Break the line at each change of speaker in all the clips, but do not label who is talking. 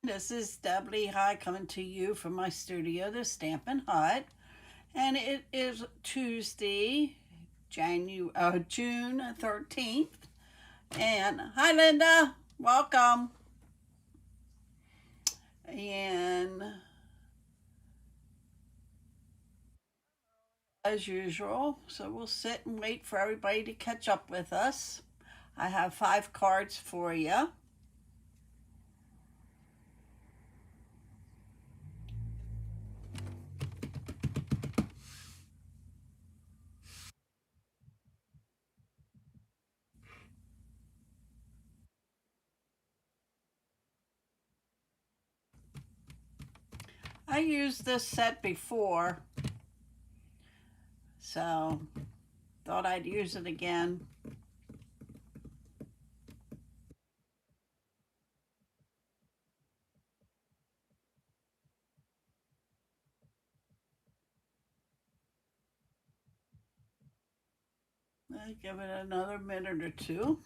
This is Deb Lehigh coming to you from my studio, the Stampin' Hut, and it is Tuesday, June 13th. And hi, Linda, welcome. And as usual, so we'll sit and wait for everybody to catch up with us. I have 5 cards for you. I used this set before, so thought I'd use it again. I'll give it another minute or two.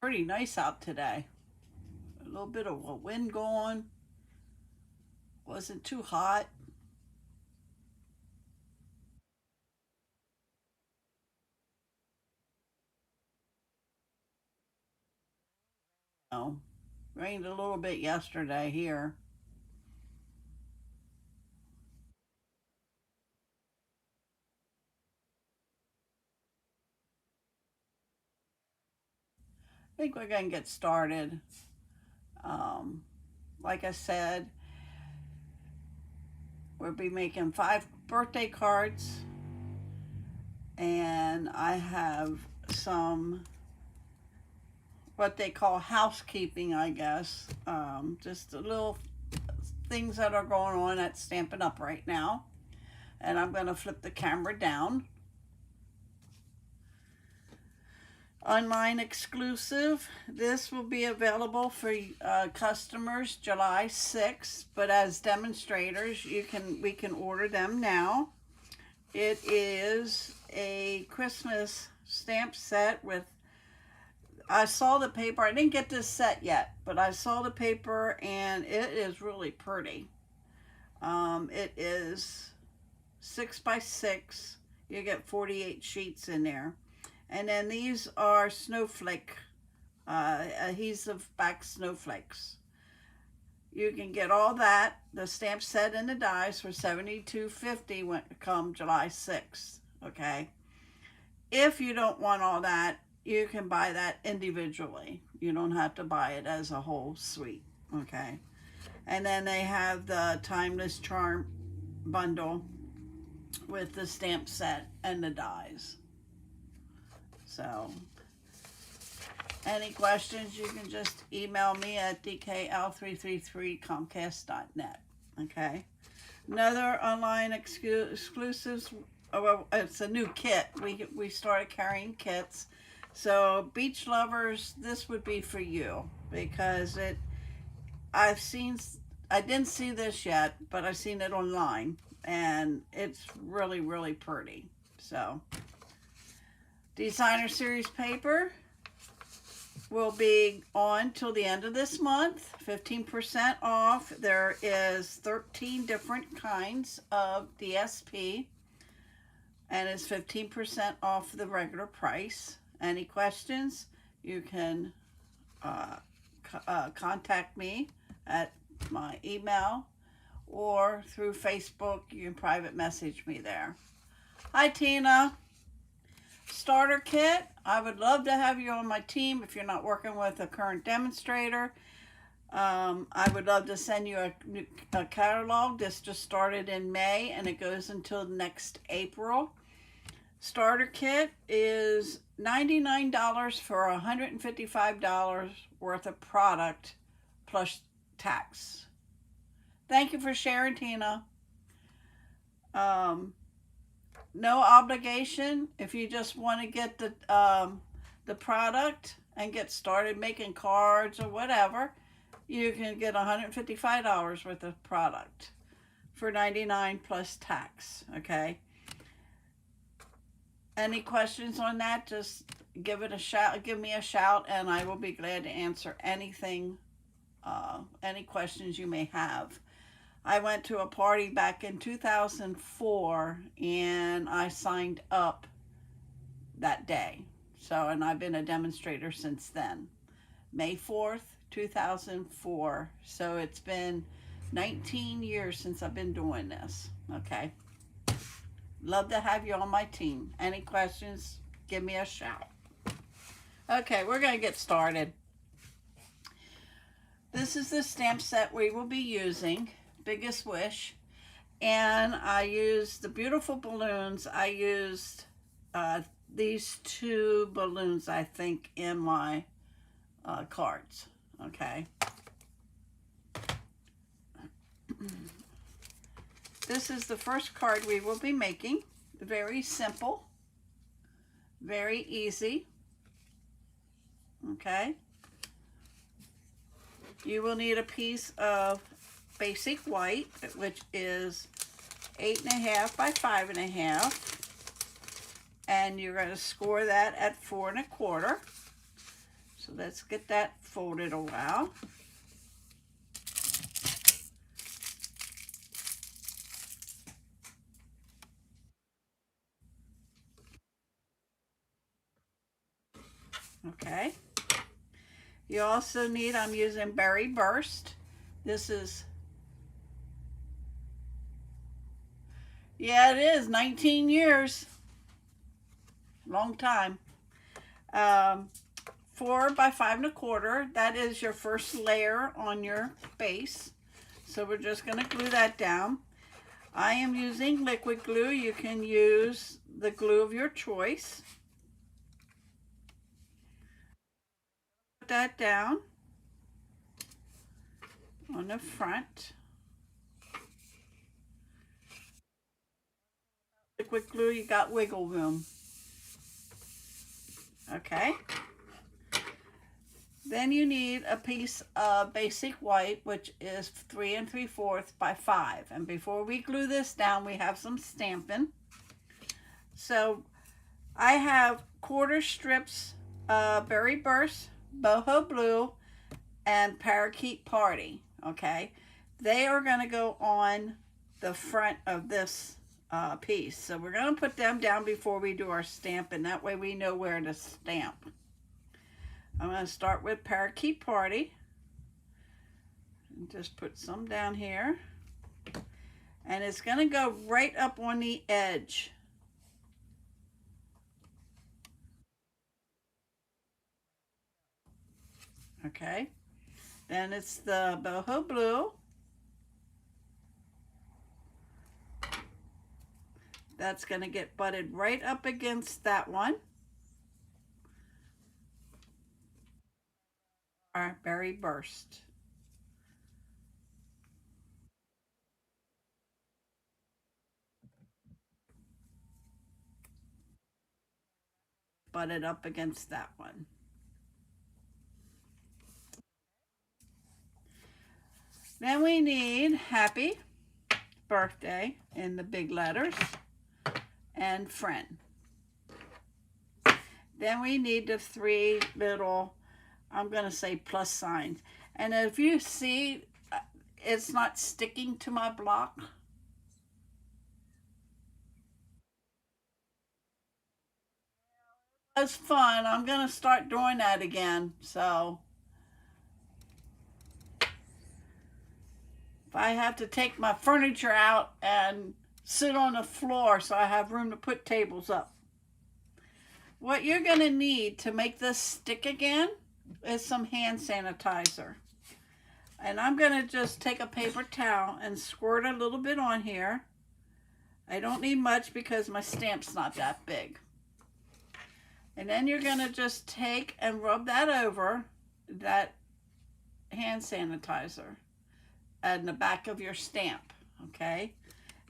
Pretty nice out today. A little bit of a wind going. Wasn't too hot. No, rained a little bit yesterday here. I think we're gonna get started. Um, like I said, we'll be making 5 birthday cards, and I have some what they call housekeeping, I guess. Just a little things that are going on at Stampin' Up right now. And I'm going to flip the camera down. Online exclusive. This will be available for customers July 6th, but as demonstrators, we can order them now. It is a Christmas stamp set with. I saw the paper. I didn't get this set yet, but I saw the paper and it is really pretty. It is 6 by 6. You get 48 sheets in there. And then these are snowflake, adhesive back snowflakes. You can get all that, the stamp set and the dies for $72.50 when come July 6th. Okay. If you don't want all that, you can buy that individually. You don't have to buy it as a whole suite. Okay. And then they have the Timeless Charm bundle with the stamp set and the dies. So, any questions, you can just email me at dkl333comcast.net. Okay. Another online exclusives. Well, it's a new kit. We started carrying kits. So, beach lovers, this would be for you because I've seen. I didn't see this yet, but I've seen it online, and it's really really pretty. So, designer series paper will be on till the end of this month. 15% off. There is 13 different kinds of DSP, and it's 15% off the regular price. Any questions, you can contact me at my email or through Facebook. You can private message me there. Hi, Tina. Starter kit. I would love to have you on my team if you're not working with a current demonstrator. I would love to send you a catalog. This just started in May and it goes until next April. Starter kit is $99 for $155 worth of product plus tax. Thank you for sharing, Tina. No obligation. If you just want to get the product and get started making cards or whatever, you can get $155 worth of product for $99 plus tax. Okay. Any questions on that? Just give me a shout, and I will be glad to answer anything, any questions you may have. I went to a party back in 2004 and I signed up that day. So, and I've been a demonstrator since then. May 4th, 2004. So it's been 19 years since I've been doing this. Okay. Love to have you on my team. Any questions, give me a shout. Okay, we're going to get started. This is the stamp set we will be using, Biggest Wish. And I used the beautiful balloons. I used these two balloons, I think, in my cards. Okay. This is the first card we will be making. Very simple. Very easy. Okay. You will need a piece of basic white, which is 8.5 by 5.5. And you're going to score that at 4 1/4. So let's get that folded a while. Okay. You also need, I'm using Berry Burst. This is, yeah, it is 19 years. Long time. 4 by 5 1/4. That is your first layer on your base. So we're just going to glue that down. I am using liquid glue. You can use the glue of your choice. Put that down on the front. Liquid glue, you got wiggle room. Okay. Then you need a piece of basic white, which is 3 3/4 by 5. And before we glue this down, we have some stamping. So I have quarter strips of Berry Burst, Boho Blue, and Parakeet Party. Okay. They are going to go on the front of this piece. So we're going to put them down before we do our stamp, and that way we know where to stamp. I'm going to start with Parakeet Party. And just put some down here. And it's going to go right up on the edge. Okay. Then it's the Boho Blue. That's going to get butted right up against that one. Our Berry Burst. Butted up against that one. Then we need Happy Birthday in the big letters and Friend. Then we need the 3 little, I'm going to say plus signs. And if you see, it's not sticking to my block. That's fun. I'm going to start doing that again. So if I have to take my furniture out and sit on the floor so I have room to put tables up. What you're going to need to make this stick again is some hand sanitizer. And I'm going to just take a paper towel and squirt a little bit on here. I don't need much because my stamp's not that big. And then you're going to just take and rub that over that hand sanitizer and the back of your stamp, okay?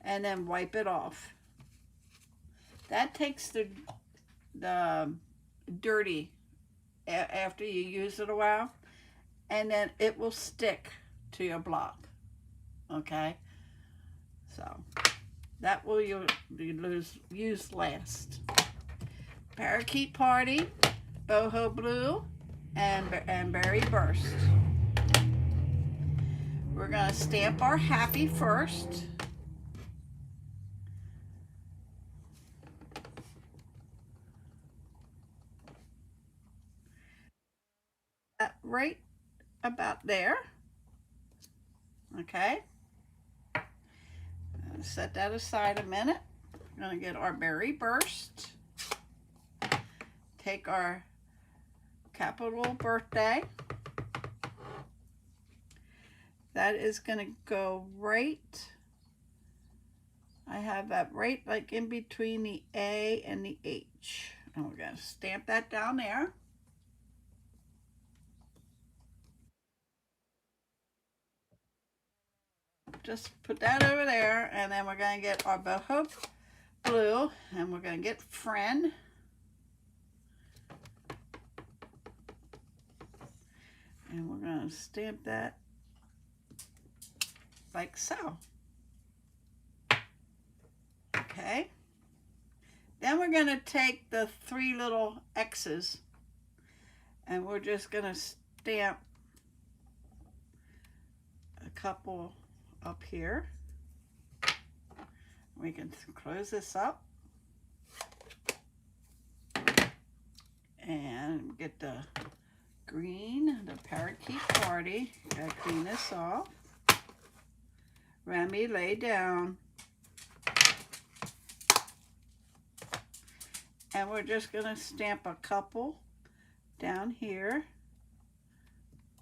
And then wipe it off. That takes the dirty after you use it a while, and then it will stick to your block, okay? So that will you use last. Parakeet Party, Boho Blue, and Berry Burst. We're going to stamp our happy first. Right about there. Okay. Set that aside a minute. We're going to get our Berry Burst. Take our capital birthday. That is going to go right, I have that right like in between the A and the H. And we're going to stamp that down there. Just put that over there, and then we're going to get our Boho Blue, and we're going to get Friend. And we're going to stamp that like so. Okay. Then we're going to take the 3 little X's, and we're just going to stamp a couple up here. We can close this up and get the green, the Parakeet Party. Gotta clean this off. Remy, lay down. And we're just going to stamp a couple down here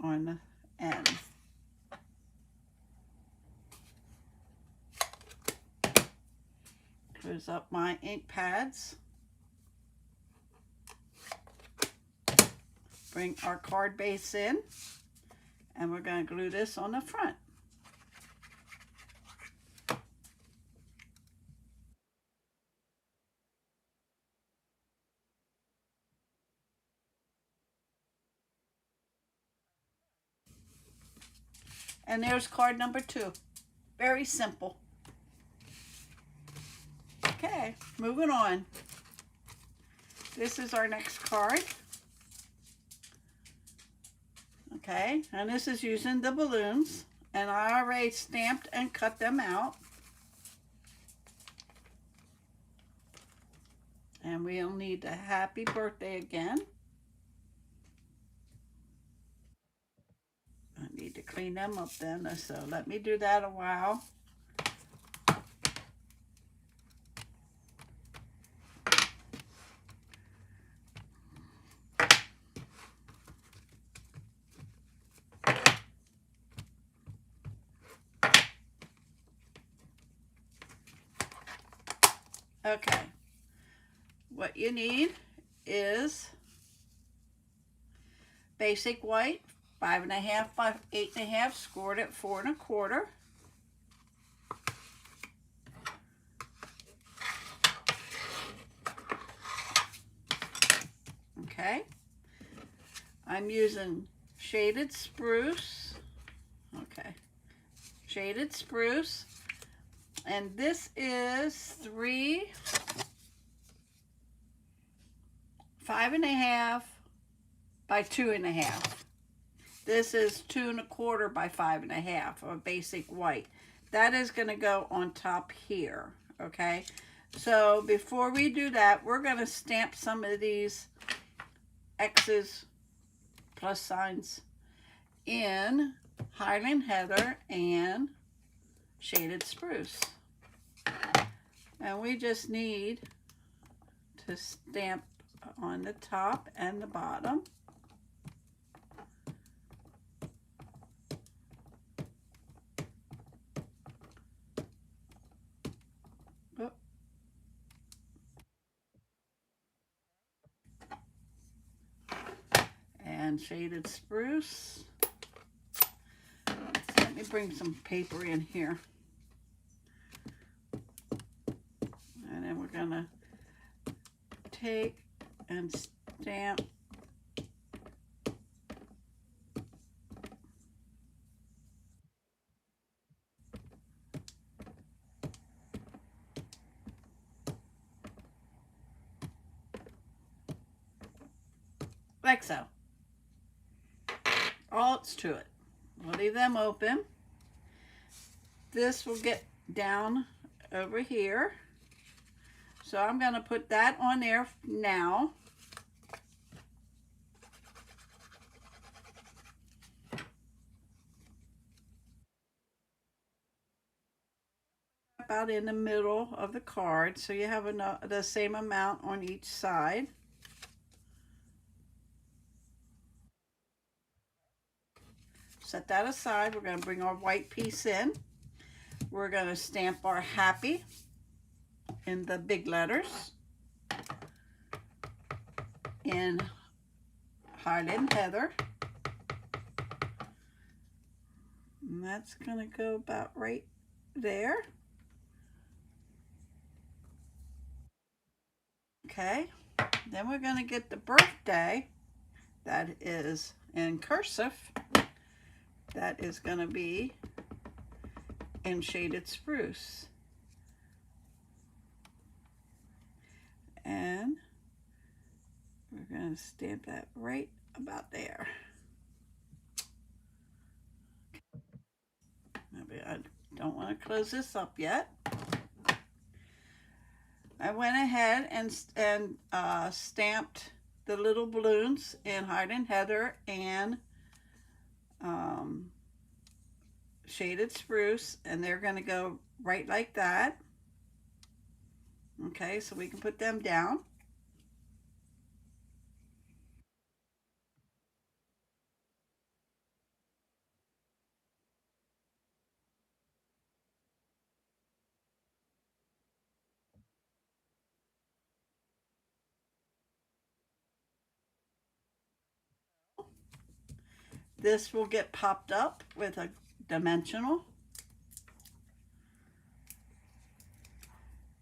on the end. Close up my ink pads. Bring our card base in, and we're going to glue this on the front. And there's card number 2. Very simple. Okay, moving on. This is our next card. Okay, and this is using the balloons. And I already stamped and cut them out. And we'll need the happy birthday again. I need to clean them up then, so let me do that a while. Okay, what you need is basic white, 5.5 by 8.5, scored at 4 1/4. Okay, I'm using Shaded Spruce. Okay, Shaded Spruce. And this is 3 5.5 by 2.5. This is 2 1/4 by 5.5 of basic white. That is going to go on top here, okay? So before we do that, we're going to stamp some of these X's, plus signs, in Highland Heather and Shaded Spruce. And we just need to stamp on the top and the bottom. and Shaded Spruce. Let me bring some paper in here. And then we're gonna take and stamp like so. All it's to it. We'll leave them open. This will get down over here. So I'm going to put that on there now. About in the middle of the card, so you have the same amount on each side. Set that aside. We're going to bring our white piece in. We're going to stamp our happy in the big letters in Highland Heather. And that's going to go about right there. Okay, then we're going to get the birthday that is in cursive. That is going to be in Shaded Spruce. And we're going to stamp that right about there. Maybe I don't want to close this up yet. I went ahead and stamped the little balloons in Highland Heather and Shaded Spruce, and they're going to go right like that. Okay, so we can put them down. This will get popped up with a dimensional,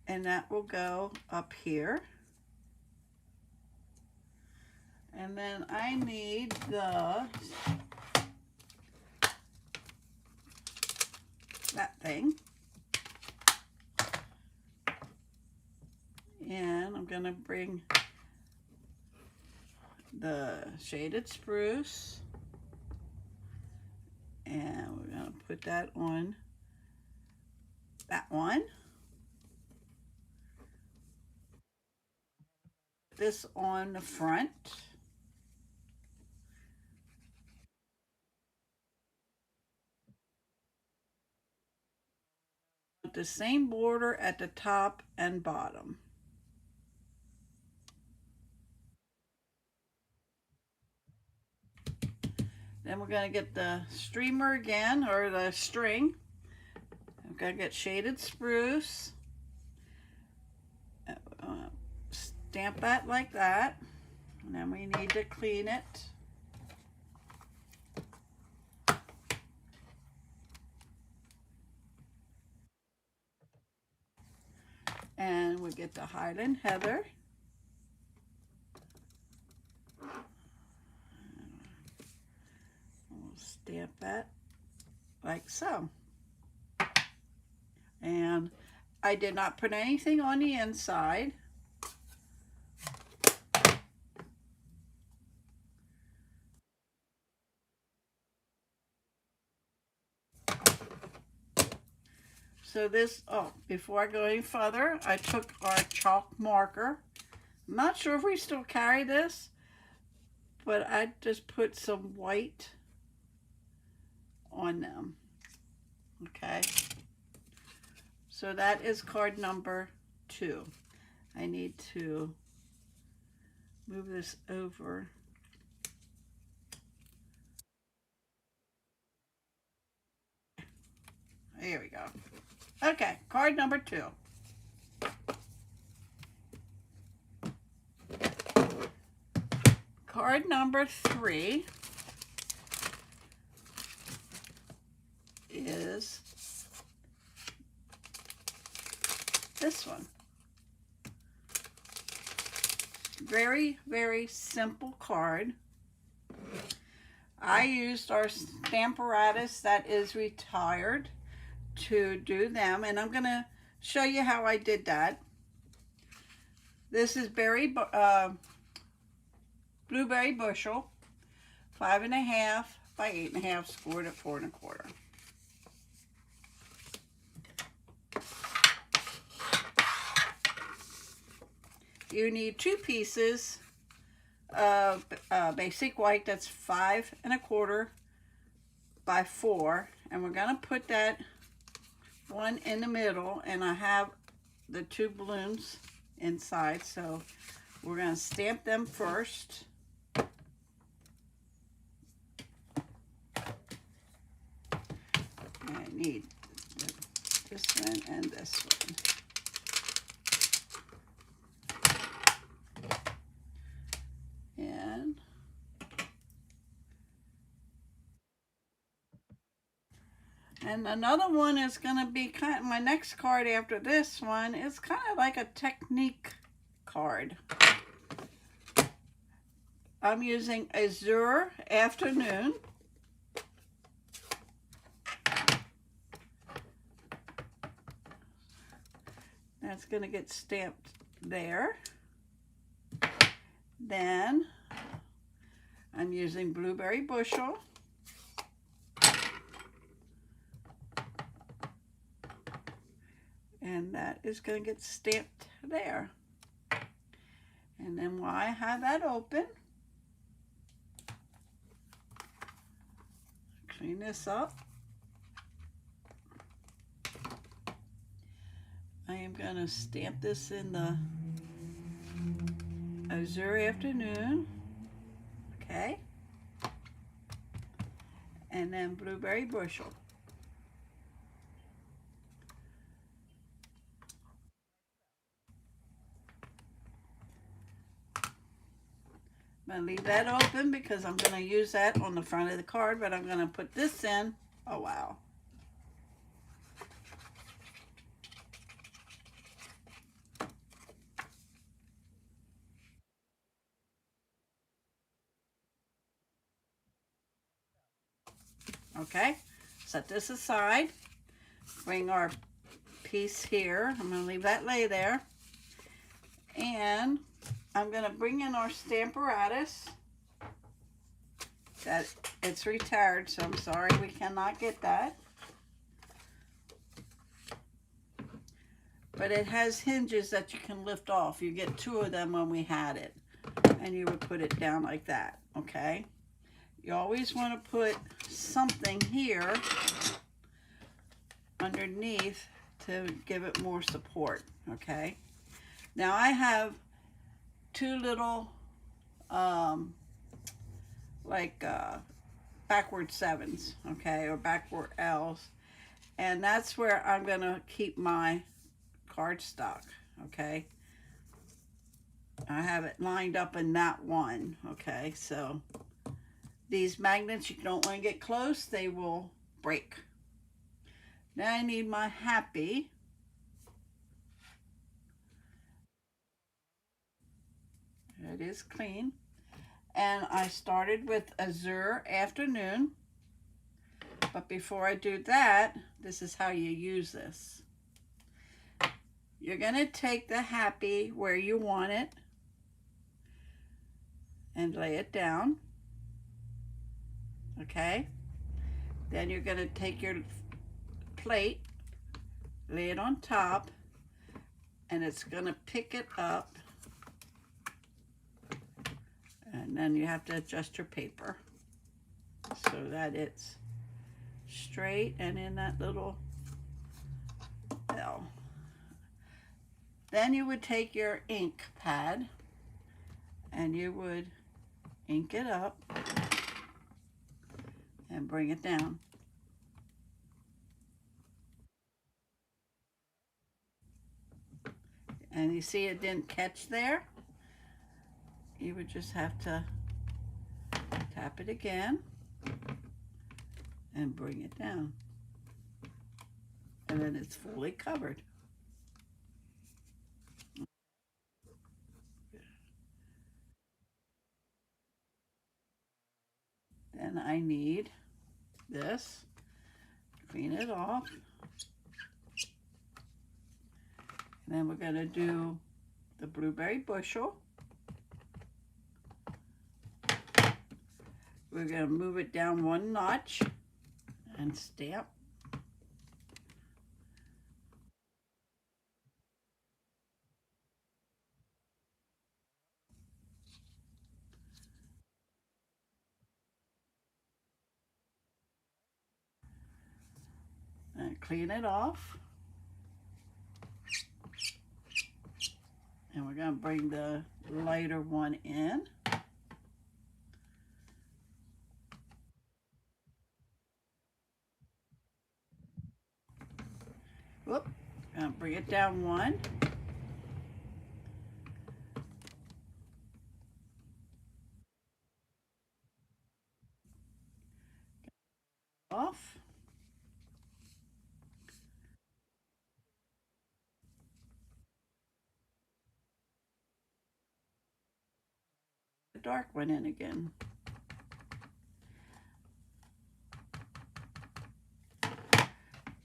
and that will go up here. And then I need that thing. And I'm going to bring the Shaded Spruce, and we're going to put that on that one. This on the front. The same border at the top and bottom. Then we're going to get the streamer again, or the string. I'm going to get Shaded Spruce. Stamp that like that. And then we need to clean it. And we get the Highland Heather. We'll stamp that like so. And I did not put anything on the inside. So this, before I go any further, I took our chalk marker. I'm not sure if we still carry this, but I just put some white on them. Okay. So that is card number 2. I need to move this over. Here we go. Okay, card number 2. Card number 3. is this one. Very, very simple card. I used our Stamparatus that is retired to do them, and I'm going to show you how I did that. This is Blueberry Bushel, 5.5 by 8.5, scored at 4 1/4. You need 2 pieces of basic white that's 5 1/4 by 4, and we're going to put that one in the middle, and I have the 2 balloons inside, so we're going to stamp them first. I need this one and this one. And another one is going to be kind of, my next card after this one is kind of like a technique card. I'm using Azure Afternoon. That's going to get stamped there. Then I'm using Blueberry Bushel. And that is going to get stamped there. And then while I have that open, clean this up. I am going to stamp this in the Azure Afternoon. Okay. And then Blueberry Bushel. I'm going to leave that open because I'm going to use that on the front of the card, but I'm going to put this in. Oh, wow. Okay, set this aside. Bring our piece here. I'm going to leave that lay there. And I'm going to bring in our Stamparatus. That it's retired, so I'm sorry we cannot get that. But it has hinges that you can lift off. You get 2 of them when we had it. And you would put it down like that, okay? You always want to put something here underneath to give it more support, okay? Now I have 2 little backward 7s, okay, or backward L's, and that's where I'm gonna keep my cardstock, okay? I have it lined up in that one, okay? So these magnets, you don't want to get close, they will break. Now I need my happy. It is clean. And I started with Azure Afternoon. But before I do that, this is how you use this. You're going to take the happy where you want it and lay it down. Okay? Then you're going to take your plate, lay it on top, and it's going to pick it up. And then you have to adjust your paper so that it's straight and in that little L. Then you would take your ink pad and you would ink it up and bring it down. And you see it didn't catch there? You would just have to tap it again and bring it down. and then it's fully covered. Then I need this, clean it off. And then we're going to do the blueberry bushel. We're going to move it down one notch and stamp. And clean it off. And we're going to bring the lighter one in. Whoop. Going to bring it down one. Off. The dark one in again.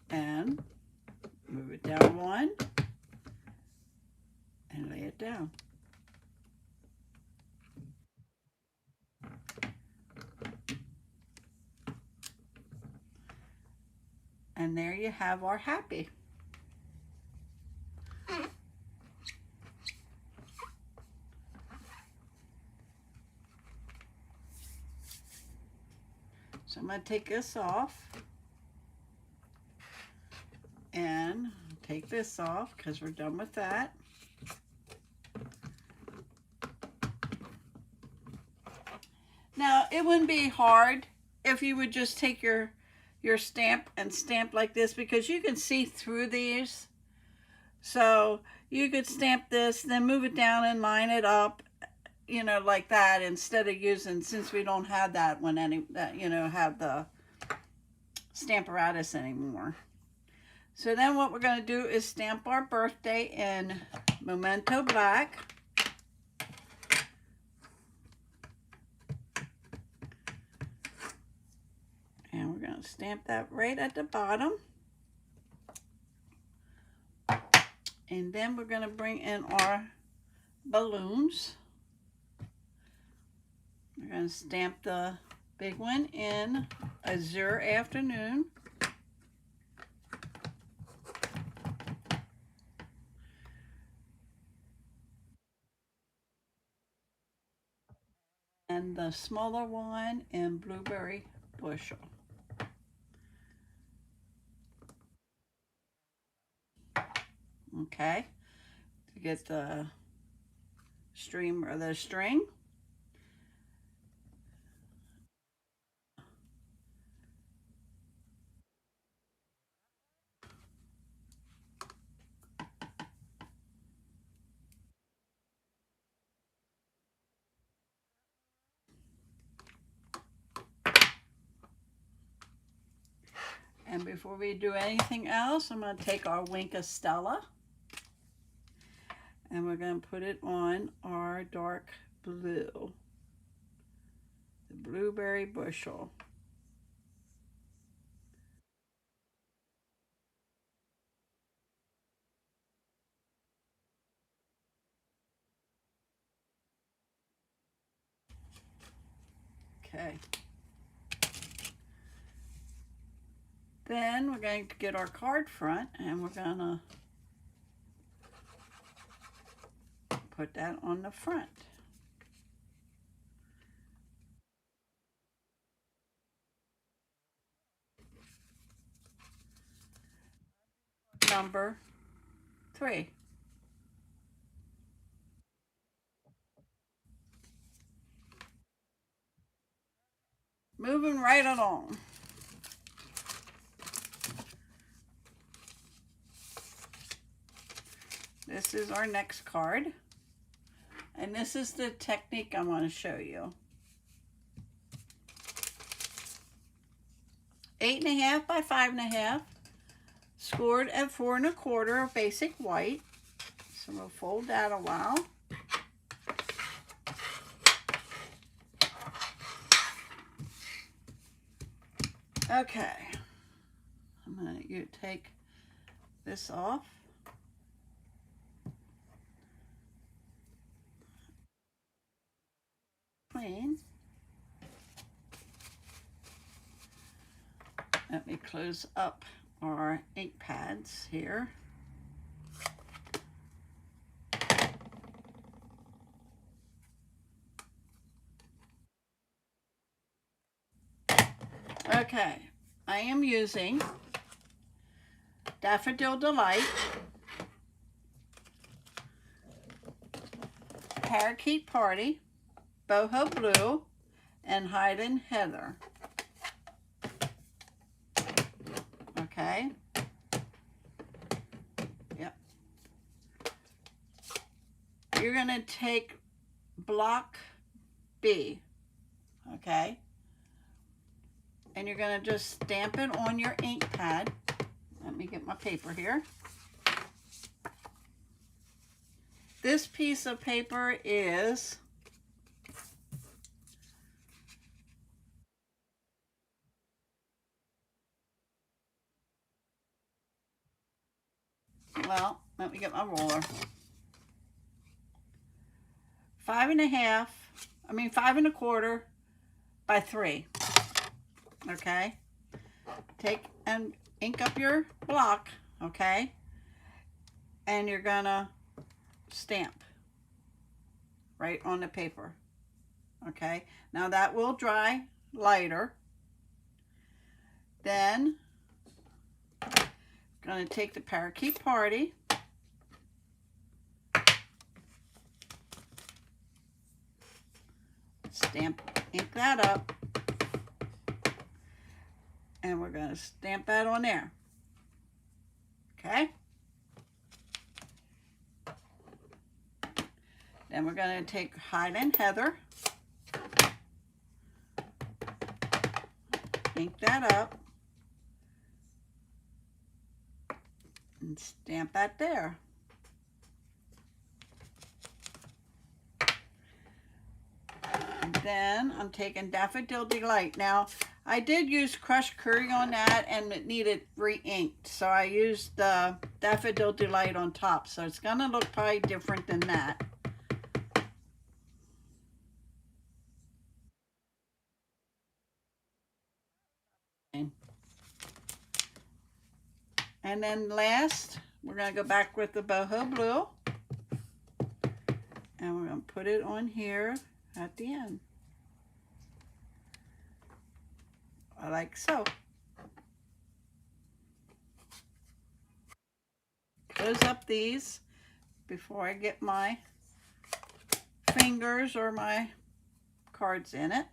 And move it down one and lay it down. And there you have our happy. So I'm going to take this off and take this off because we're done with that. Now, it wouldn't be hard if you would just take your stamp and stamp like this, because you can see through these. So you could stamp this, then move it down and line it up, you know, like that, instead of using, since we don't have that when have the Stamparatus anymore. So then what we're going to do is stamp our birthday in Memento Black. And we're going to stamp that right at the bottom. And then we're going to bring in our balloons. We're going to stamp the big one in Azure Afternoon. And the smaller one in Blueberry Bushel. Okay, to get the stream or the string. And before we do anything else, I'm going to take our Wink of Stella and we're going to put it on our dark blue, the Blueberry Bushel. Okay. Then we're going to get our card front and we're going to put that on the front. Number 3. Moving right along. This is our next card. And this is the technique I want to show you. 8.5 by 5.5. scored at 4 1/4 of basic white. So we'll fold that a while. Okay, I'm going to take this off. Clean. Let me close up our ink pads here. Okay, I am using Daffodil Delight, Parakeet Party, Boho Blue, and Highland Heather. Okay. Yep. You're going to take block B, okay? And you're going to just stamp it on your ink pad. Let me get my paper here. This piece of paper is well, let me get my ruler. 5 1/4 by 3. Okay, take and ink up your block, okay, and you're gonna stamp right on the paper. Okay, now that will dry lighter. Then gonna take the Parakeet Party, ink that up, and we're going to stamp that on there. Okay? Then we're going to take Highland Heather, ink that up, and stamp that there. And then I'm taking Daffodil Delight. Now, I did use crushed curry on that, and it needed re-inked, so I used the Daffodil Delight on top, so it's going to look probably different than that. And then last, we're going to go back with the Boho Blue, and we're going to put it on here at the end, like so. Close up these before I get my fingers or my cards in it.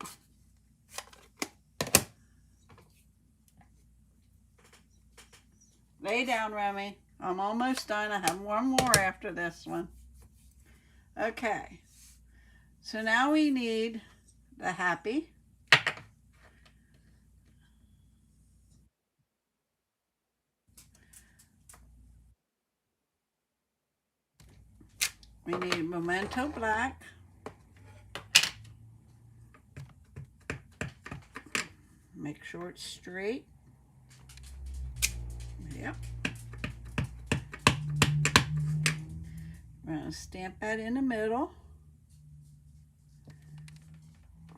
Lay down, Remy. I'm almost done. I have one more after this one. Okay. So now we need the happy. We need Memento Black. Make sure it's straight. Yep. We're going to stamp that in the middle,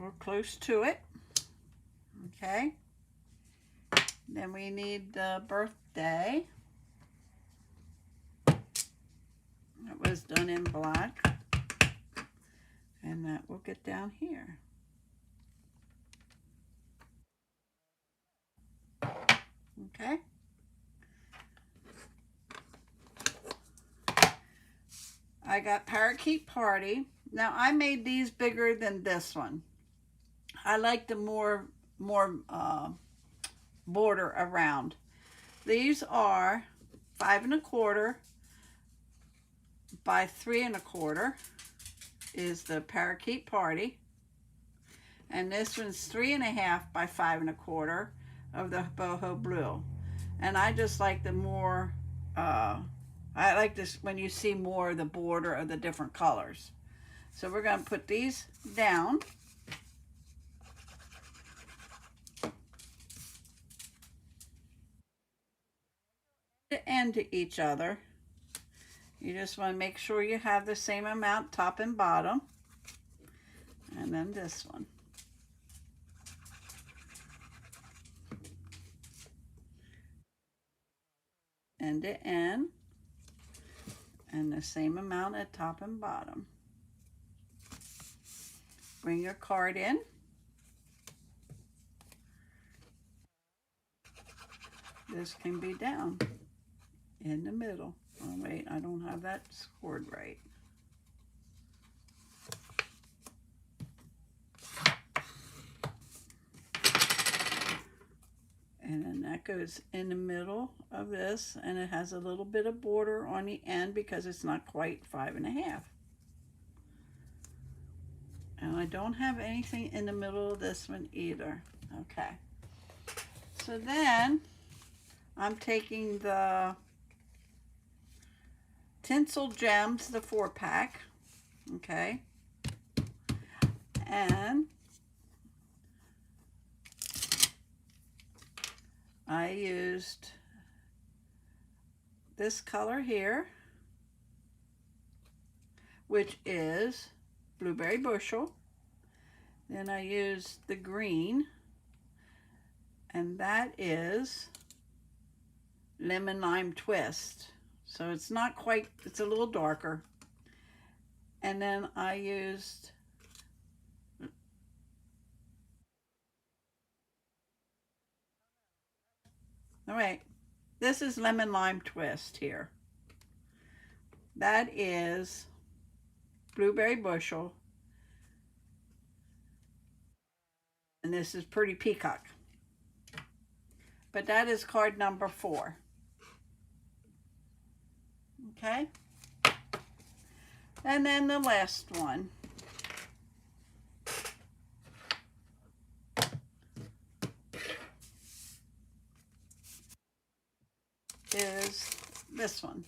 or close to it. Okay. Then we need the birthday. That was done in black. And that will get down here. Okay. I got Parakeet Party. Now I made these bigger than this one. I like the more border around. These are 5 1/4 by 3 1/4 is the Parakeet Party, and this one's 3 1/2 by 5 1/4 of the Boho Blue. And I just like the more, I like this when you see more of the border of the different colors. So we're going to put these down. To end to each other. You just want to make sure you have the same amount top and bottom. And then this one. End to end. And the same amount at top and bottom. Bring your card in. This can be down in the middle. Oh wait, I don't have that scored right. And then that goes in the middle of this, and it has a little bit of border on the end because it's not quite 5.5. And I don't have anything in the middle of this one either. Okay. So then I'm taking the Tinsel Gems, the 4-pack. Okay. And I used this color here, which is Blueberry Bushel. Then I used the green, and that is Lemon Lime Twist. So it's not quite, it's a little darker. And then I used all right, this is Lemon Lime Twist here. That is Blueberry Bushel. And this is Pretty Peacock. But that is card number 4. Okay? And then the last one is this one.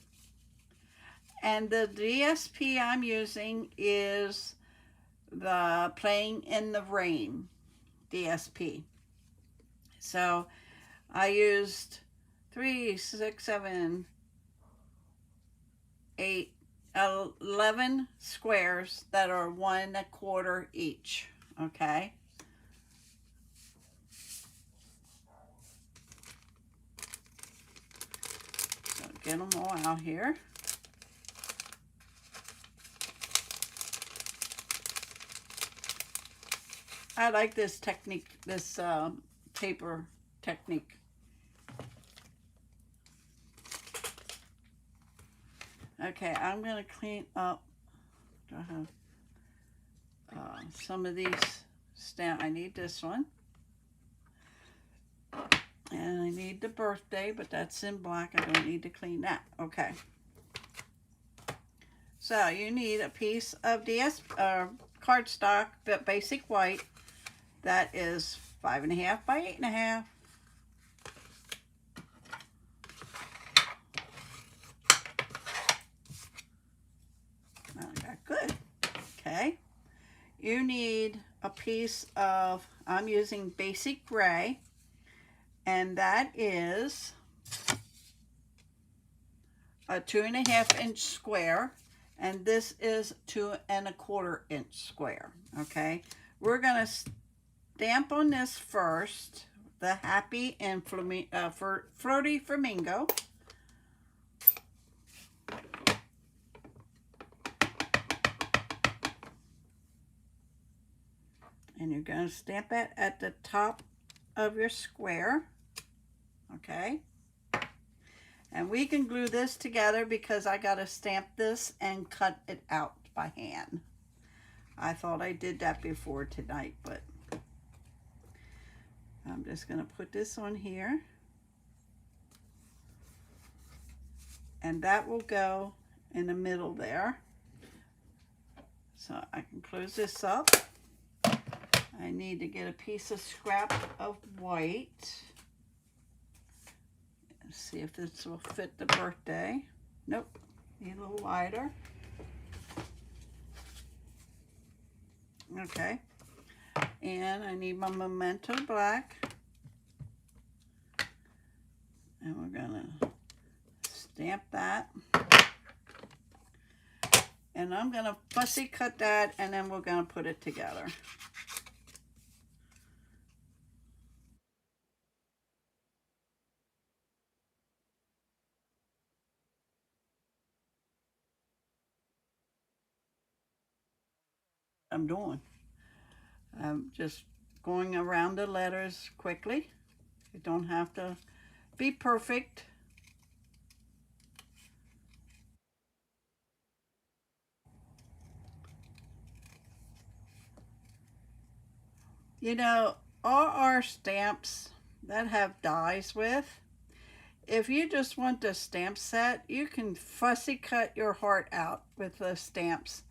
And the DSP I'm using is the Playing in the Rain DSP. So I used 3, 6, 7, 8, 11 squares that are 1/4 each. Okay. So get them all out here. I like this technique, this paper technique. Okay, I'm going to clean up. Do I have some of these stamp? I need this one. And I need the birthday, but that's in black. I don't need to clean that. Okay. So you need a piece of cardstock, but basic white. That is 5.5 by 8.5. Good. Okay. You need a piece of, I'm using basic gray, and that is a 2.5 inch square, and this is 2.25 inch square. Okay. We're going to stamp on this first, the Happy and Floaty Flamingo. And you're going to stamp it at the top of your square. Okay. And we can glue this together because I got to stamp this and cut it out by hand. I thought I did that before tonight, but I'm just going to put this on here. And that will go in the middle there. So I can close this up. I need to get a piece of scrap of white. Let's see if this will fit the birthday. Nope, need a little wider. Okay, and I need my Memento black. And we're gonna stamp that. And I'm gonna fussy cut that, and then we're gonna put it together. I'm doing. I'm just going around the letters quickly. You don't have to be perfect. You know, all our stamps that have dies with, if you just want the stamp set, you can fussy cut your heart out with the stamps.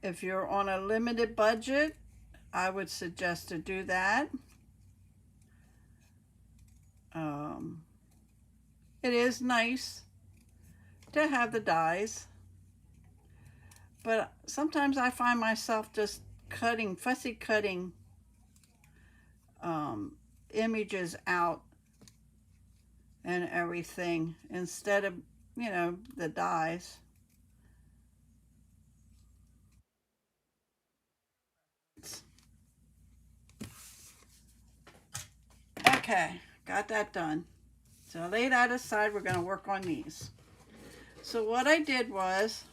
If you're on a limited budget, I would suggest to do that. It is nice to have the dies, but sometimes I find myself just fussy cutting images out and everything instead of, the dies. Okay, got that done. So I lay that aside. We're going to work on these. So what I did was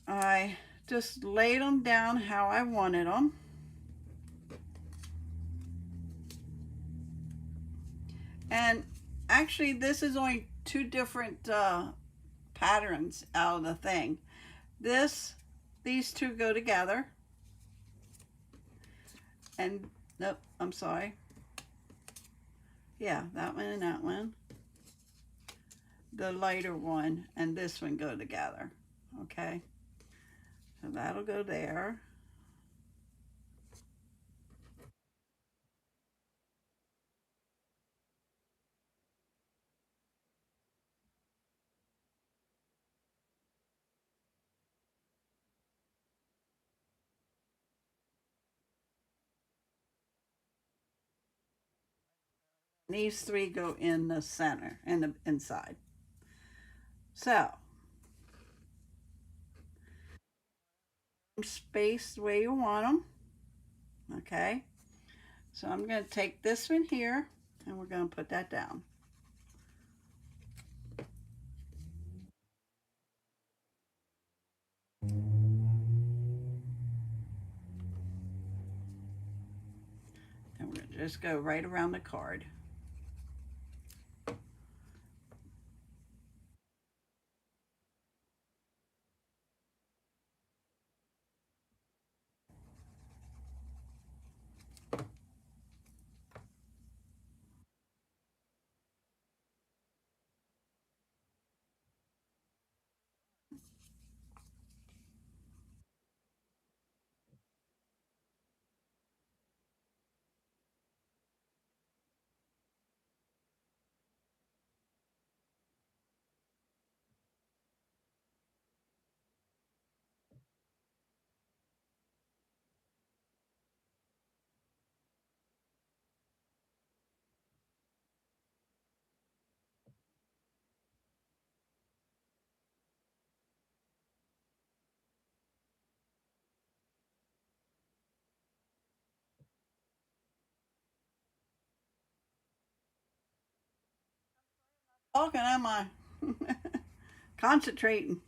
I just laid them down how I wanted them. And actually, this is only two different patterns out of the thing. These two go together. And, nope, I'm sorry. Yeah, that one and that one. The lighter one and this one go together. Okay. So that'll go there. These three go in the center, in the inside. So, space the way you want them. Okay. So I'm going to take this one here and we're going to put that down. And we're going to just go right around the card. Talking, am I? Concentrating.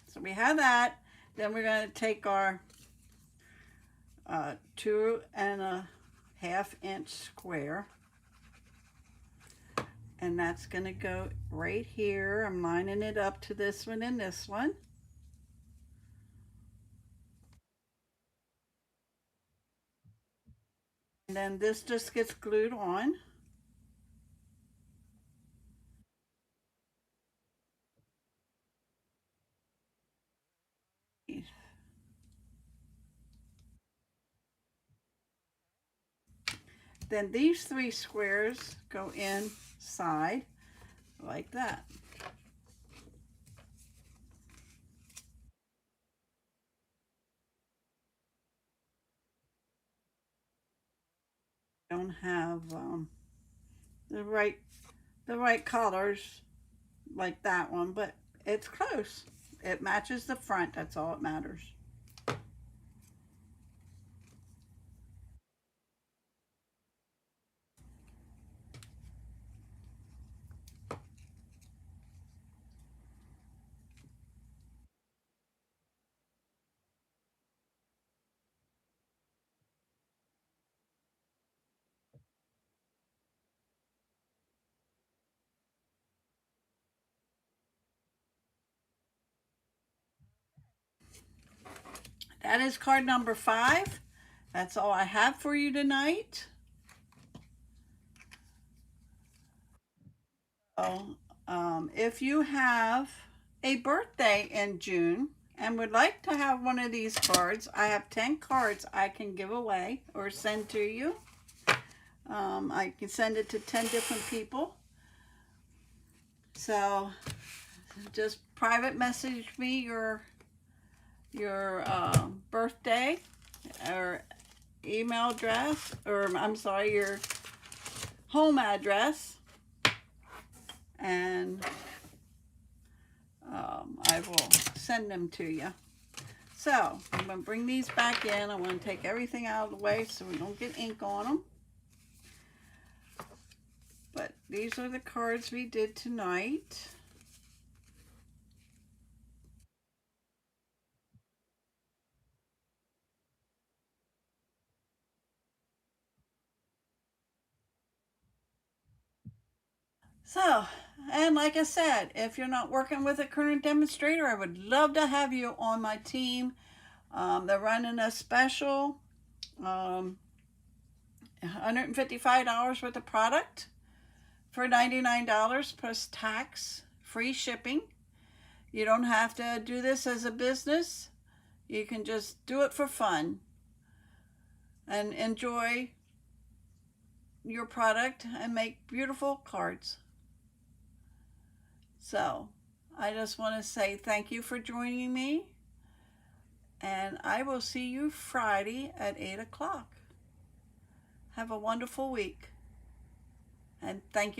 So we have that. Then we're going to take our 2.5 inch square. And that's going to go right here. I'm lining it up to this one and this one. And then this just gets glued on. Then these 3 squares go inside like that. Don't have the right colors like that one, but it's close. It matches the front. That's all that matters. That is card number 5. That's all I have for you tonight. So, if you have a birthday in June and would like to have one of these cards, I have 10 cards I can give away or send to you. I can send it to 10 different people. So just private message me your birthday or email address, or I'm sorry, your home address, and I will send them to you. So I'm going to bring these back in. I want to take everything out of the way so we don't get ink on them. But these are the cards we did tonight. So, and like I said, if you're not working with a current demonstrator, I would love to have you on my team. They're running a special, $155 worth of product for $99 plus tax, free shipping. You don't have to do this as a business. You can just do it for fun and enjoy your product and make beautiful cards. So I just want to say thank you for joining me, and I will see you Friday at 8 o'clock. Have a wonderful week, and thank you